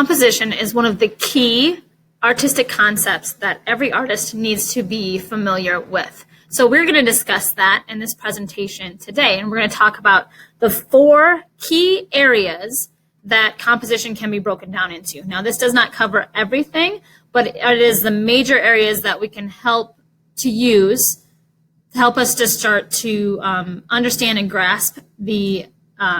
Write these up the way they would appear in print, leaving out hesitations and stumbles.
Composition is one of the key artistic concepts that every artist needs to be familiar with. So we're going to discuss that in this presentation today, and we're going to talk about the 4 key areas that composition can be broken down into. Now, this does not cover everything, but it is the major areas that we can help to use to help us to start to understand and grasp the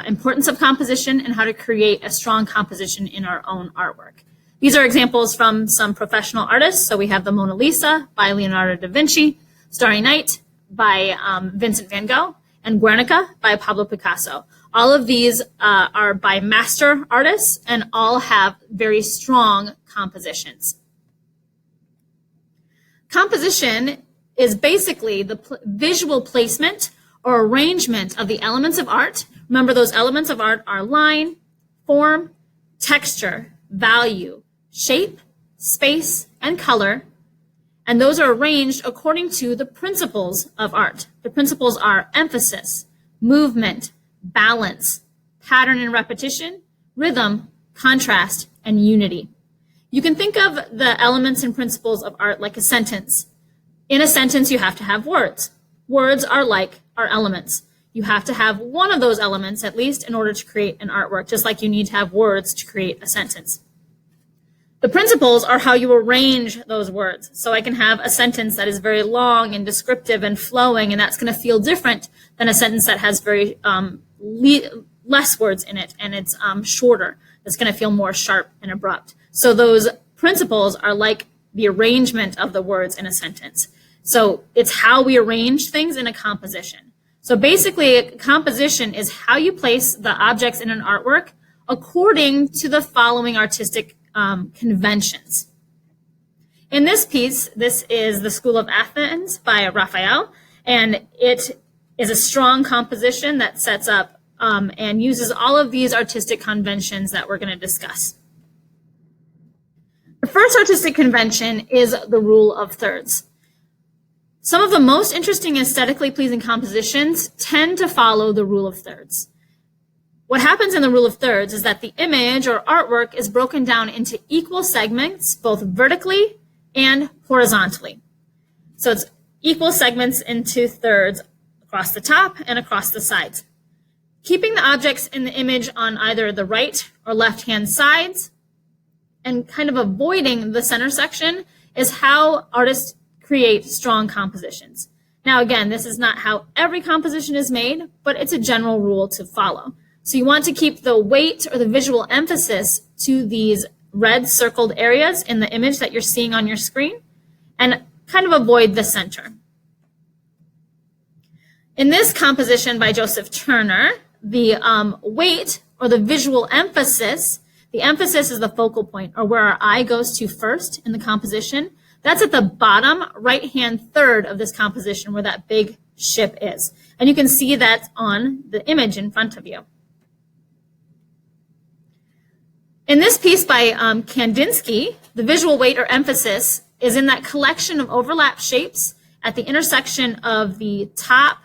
importance of composition and how to create a strong composition in our own artwork. These are examples from some professional artists. So we have the Mona Lisa by Leonardo da Vinci, Starry Night by Vincent van Gogh, and Guernica by Pablo Picasso. All of these are by master artists and all have very strong compositions. Composition is basically the visual placement or arrangement of the elements of art. Remember, those elements of art are line, form, texture, value, shape, space, and color, and those are arranged according to the principles of art. The principles are emphasis, movement, balance, pattern and repetition, rhythm, contrast, and unity. You can think of the elements and principles of art like a sentence. In a sentence, you have to have words. Words are like our elements. You have to have one of those elements at least in order to create an artwork, just like you need to have words to create a sentence. The principles are how you arrange those words. So I can have a sentence that is very long and descriptive and flowing, and that's going to feel different than a sentence that has very less words in it and it's shorter. It's going to feel more sharp and abrupt. So those principles are like the arrangement of the words in a sentence. So it's how we arrange things in a composition. So basically, a composition is how you place the objects in an artwork according to the following artistic conventions. In this piece, this is the School of Athens by Raphael, and it is a strong composition that sets up and uses all of these artistic conventions that we're going to discuss. The first artistic convention is the rule of thirds. Some of the most interesting aesthetically pleasing compositions tend to follow the rule of thirds. What happens in the rule of thirds is that the image or artwork is broken down into equal segments, both vertically and horizontally. So it's equal segments into thirds across the top and across the sides. Keeping the objects in the image on either the right or left-hand sides and kind of avoiding the center section is how artists create strong compositions. Now, again, this is not how every composition is made, but it's a general rule to follow. So you want to keep the weight or the visual emphasis to these red circled areas in the image that you're seeing on your screen and kind of avoid the center. In this composition by Joseph Turner, the weight or the visual emphasis, the emphasis is the focal point or where our eye goes to first in the composition. That's at the bottom right-hand third of this composition where that big ship is. And you can see that on the image in front of you. In this piece by Kandinsky, the visual weight or emphasis is in that collection of overlap shapes at the intersection of the top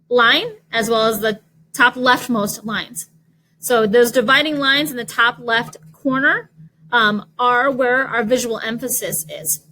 line as well as the top leftmost lines. So those dividing lines in the top left corner are where our visual emphasis is.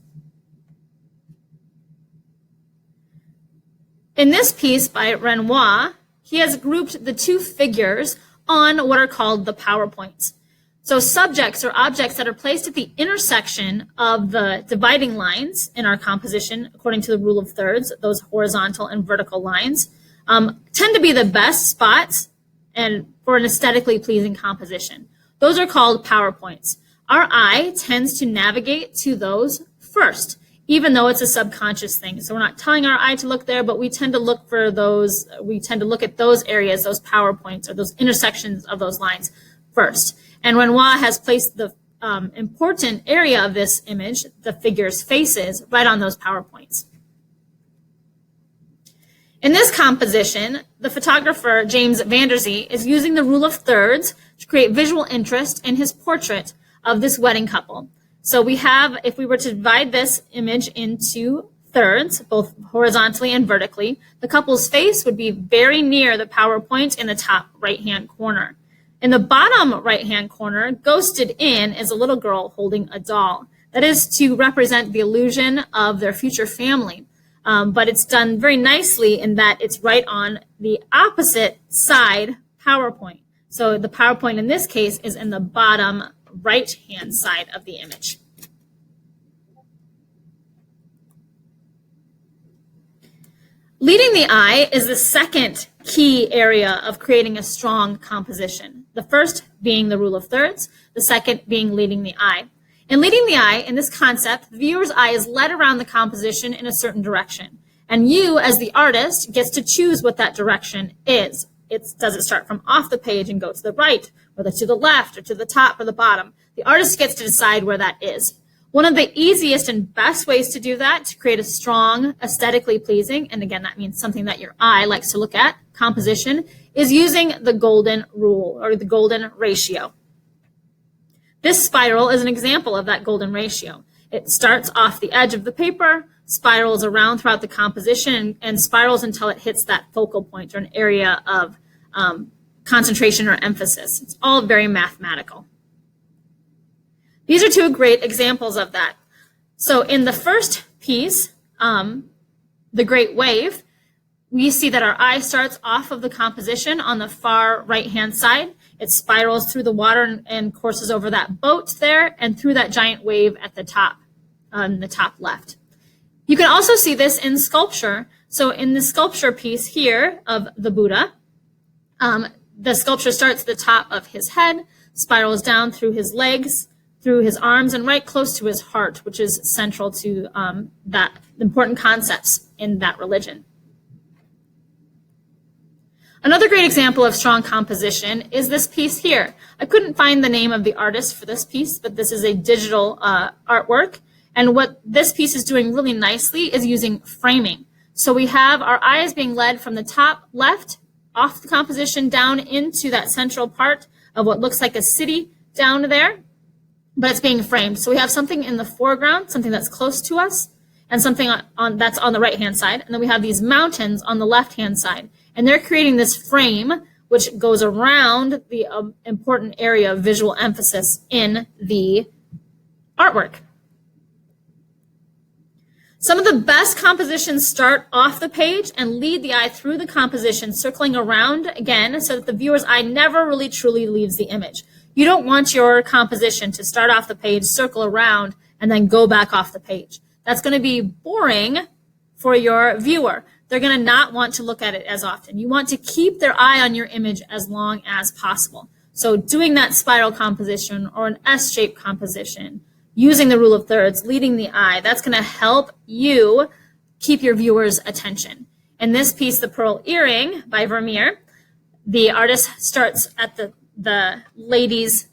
In this piece by Renoir, he has grouped the 2 figures on what are called the PowerPoints. So subjects or objects that are placed at the intersection of the dividing lines in our composition, according to the rule of thirds, those horizontal and vertical lines, tend to be the best spots and for an aesthetically pleasing composition. Those are called PowerPoints. Our eye tends to navigate to those first, even though it's a subconscious thing. So we're not telling our eye to look there, but we tend to look for those, we tend to look at those areas, those PowerPoints or those intersections of those lines first. And Renoir has placed the important area of this image, the figure's faces, right on those PowerPoints. In this composition, the photographer James Van der Zee is using the rule of thirds to create visual interest in his portrait of this wedding couple. So we have, if we were to divide this image into thirds, both horizontally and vertically, the couple's face would be very near the PowerPoint in the top right-hand corner. In the bottom right-hand corner, ghosted in is a little girl holding a doll. That is to represent the illusion of their future family. But it's done very nicely in that it's right on the opposite side PowerPoint. So the PowerPoint in this case is in the bottom right-hand side of the image. Leading the eye is the second key area of creating a strong composition. The first being the rule of thirds, the second being leading the eye. In leading the eye, in this concept, the viewer's eye is led around the composition in a certain direction. And you, as the artist, gets to choose what that direction is. Does it start from off the page and go to the right, or to the left, or to the top, or the bottom? The artist gets to decide where that is. One of the easiest and best ways to do that, to create a strong, aesthetically pleasing, and again, that means something that your eye likes to look at, composition, is using the golden rule, or the golden ratio. This spiral is an example of that golden ratio. It starts off the edge of the paper, spirals around throughout the composition, and spirals until it hits that focal point, or an area of concentration or emphasis. It's all very mathematical. These are two great examples of that. So in the first piece, The Great Wave, we see that our eye starts off of the composition on the far right-hand side. It spirals through the water and courses over that boat there and through that giant wave at the top, on the top left. You can also see this in sculpture. So in the sculpture piece here of the Buddha, the sculpture starts at the top of his head, spirals down through his legs, through his arms, and right close to his heart, which is central to that important concepts in that religion. Another great example of strong composition is this piece here. I couldn't find the name of the artist for this piece, but this is a digital artwork. And what this piece is doing really nicely is using framing. So we have our eyes being led from the top left, off the composition, down into that central part of what looks like a city down there, but it's being framed. So we have something in the foreground, something that's close to us, and something that's on the right-hand side. And then we have these mountains on the left-hand side. And they're creating this frame which goes around the important area of visual emphasis in the artwork. Some of the best compositions start off the page and lead the eye through the composition, circling around again so that the viewer's eye never really truly leaves the image. You don't want your composition to start off the page, circle around, and then go back off the page. That's going to be boring for your viewer. They're going to not want to look at it as often. You want to keep their eye on your image as long as possible. So doing that spiral composition or an S-shaped composition, using the rule of thirds, leading the eye, that's going to help you keep your viewer's attention. In this piece, The Pearl Earring by Vermeer, the artist starts at the lady's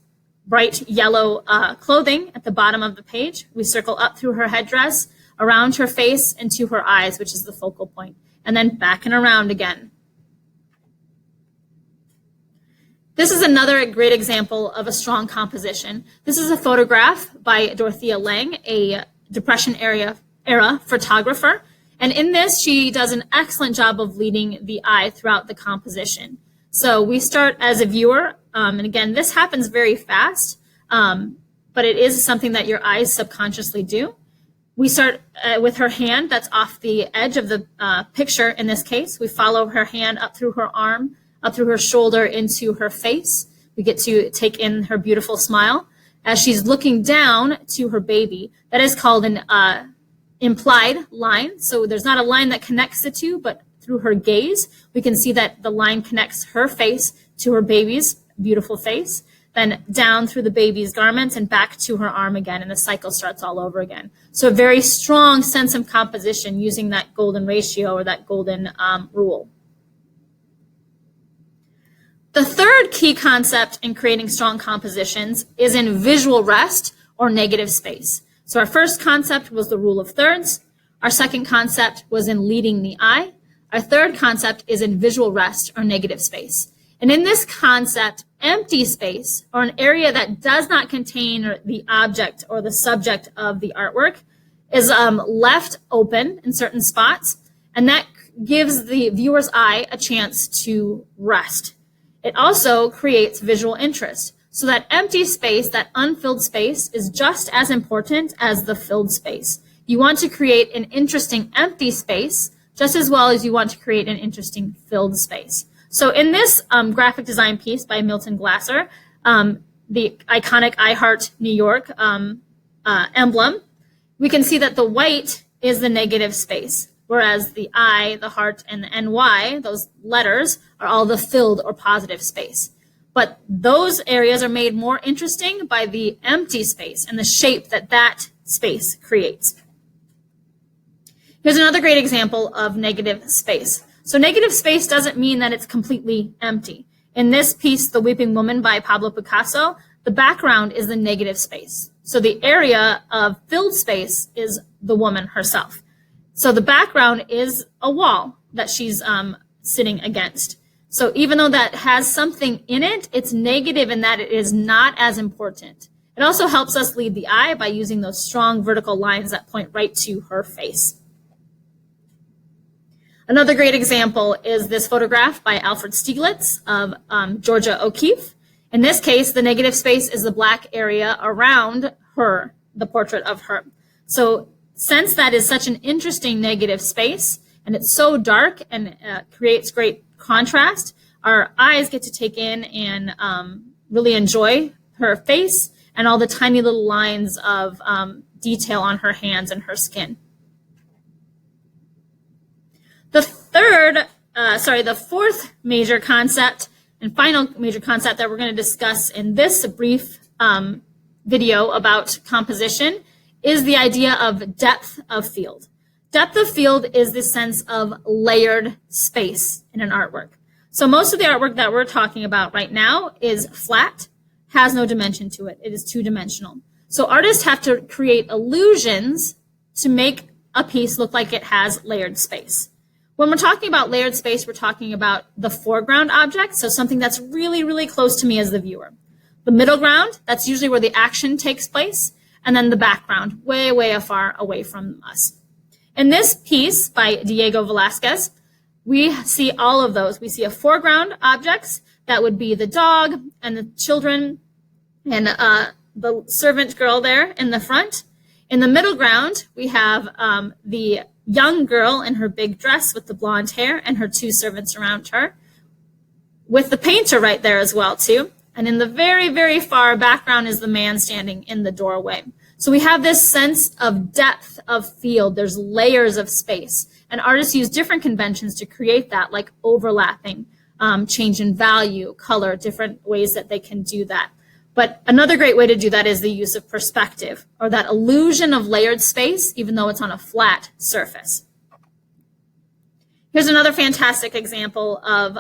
bright yellow clothing at the bottom of the page. We circle up through her headdress, around her face, and to her eyes, which is the focal point, and then back and around again. This is another great example of a strong composition. This is a photograph by Dorothea Lange, a Depression era photographer. And in this, she does an excellent job of leading the eye throughout the composition. So we start as a viewer, and again, this happens very fast, but it is something that your eyes subconsciously do. We start with her hand that's off the edge of the picture in this case. We follow her hand up through her arm, up through her shoulder, into her face. We get to take in her beautiful smile as she's looking down to her baby. That is called an implied line. So there's not a line that connects the two, but through her gaze, we can see that the line connects her face to her baby's beautiful face, then down through the baby's garments and back to her arm again, and the cycle starts all over again. So a very strong sense of composition using that golden ratio or that golden rule. The third key concept in creating strong compositions is in visual rest or negative space. So our first concept was the rule of thirds. Our second concept was in leading the eye. Our third concept is in visual rest or negative space. And in this concept, empty space, or an area that does not contain the object or the subject of the artwork, is left open in certain spots, and that gives the viewer's eye a chance to rest. It also creates visual interest. So that empty space, that unfilled space, is just as important as the filled space. You want to create an interesting empty space just as well as you want to create an interesting filled space. So in this graphic design piece by Milton Glasser, the iconic I Heart New York emblem, we can see that the white is the negative space, whereas the I, the heart, and the NY, those letters, are all the filled or positive space. But those areas are made more interesting by the empty space and the shape that that space creates. Here's another great example of negative space. So negative space doesn't mean that it's completely empty. In this piece, The Weeping Woman by Pablo Picasso, the background is the negative space. So the area of filled space is the woman herself. So the background is a wall that she's sitting against. So even though that has something in it, it's negative in that it is not as important. It also helps us lead the eye by using those strong vertical lines that point right to her face. Another great example is this photograph by Alfred Stieglitz of Georgia O'Keeffe. In this case, the negative space is the black area around her, the portrait of her. So since that is such an interesting negative space, and it's so dark and creates great contrast, our eyes get to take in and really enjoy her face and all the tiny little lines of detail on her hands and her skin. The fourth major concept and final major concept that we're going to discuss in this brief video about composition is the idea of depth of field. Depth of field is the sense of layered space in an artwork. So most of the artwork that we're talking about right now is flat, has no dimension to it. It is two-dimensional. So artists have to create illusions to make a piece look like it has layered space. When we're talking about layered space, we're talking about the foreground object, so something that's really, really close to me as the viewer. The middle ground, that's usually where the action takes place, and then the background, way, way far away from us. In this piece by Diego Velázquez, we see all of those. We see a foreground objects, that would be the dog and the children and the servant girl there in the front. In the middle ground, we have the young girl in her big dress with the blonde hair and her two servants around her, with the painter right there as well too. And in the very, very far background is the man standing in the doorway. So we have this sense of depth of field. There's layers of space. And artists use different conventions to create that, like overlapping, change in value, color, different ways that they can do that. But another great way to do that is the use of perspective, or that illusion of layered space, even though it's on a flat surface. Here's another fantastic example of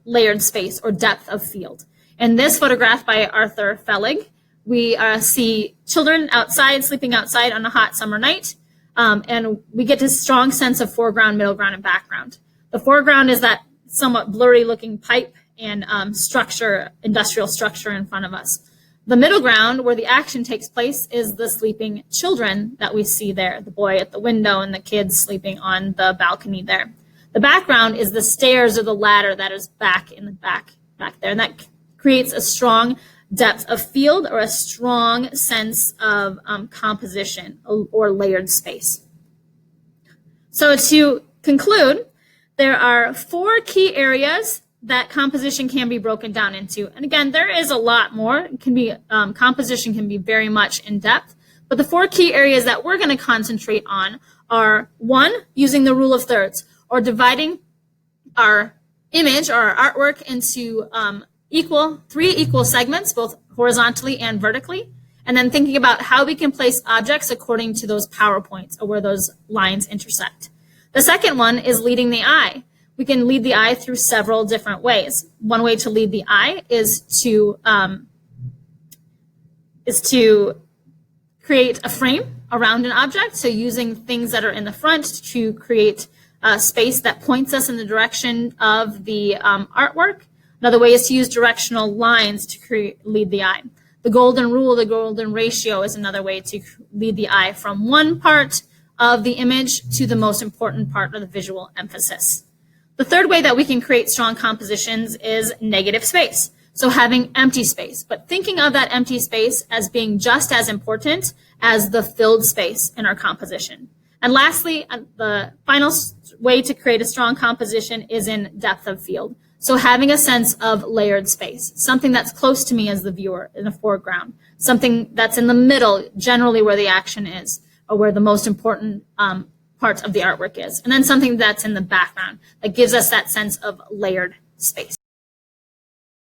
layered space or depth of field. In this photograph by Arthur Fellig, we see children outside, sleeping outside on a hot summer night, and we get this strong sense of foreground, middle ground, and background. The foreground is that somewhat blurry looking pipe and structure, industrial structure in front of us. The middle ground, where the action takes place, is the sleeping children that we see there, the boy at the window and the kids sleeping on the balcony there. The background is the stairs or the ladder that is back in the back there, and that creates a strong depth of field or a strong sense of composition or layered space. So to conclude, there are 4 key areas that composition can be broken down into. And again, there is a lot more. It can be composition can be very much in depth, but the 4 key areas that we're going to concentrate on are 1, using the rule of thirds, or dividing our image or our artwork into 3 equal segments, both horizontally and vertically, and then thinking about how we can place objects according to those power points or where those lines intersect. The second one is leading the eye. We can lead the eye through several different ways. One way to lead the eye is to create a frame around an object, so using things that are in the front to create a space that points us in the direction of the artwork. Another way is to use directional lines to lead the eye. The golden rule, the golden ratio, is another way to lead the eye from one part of the image to the most important part of the visual emphasis. The third way that we can create strong compositions is negative space. So having empty space, but thinking of that empty space as being just as important as the filled space in our composition. And lastly, the final way to create a strong composition is in depth of field. So having a sense of layered space, something that's close to me as the viewer in the foreground, something that's in the middle, generally where the action is, or where the most important part of the artwork is, and then something that's in the background that gives us that sense of layered space.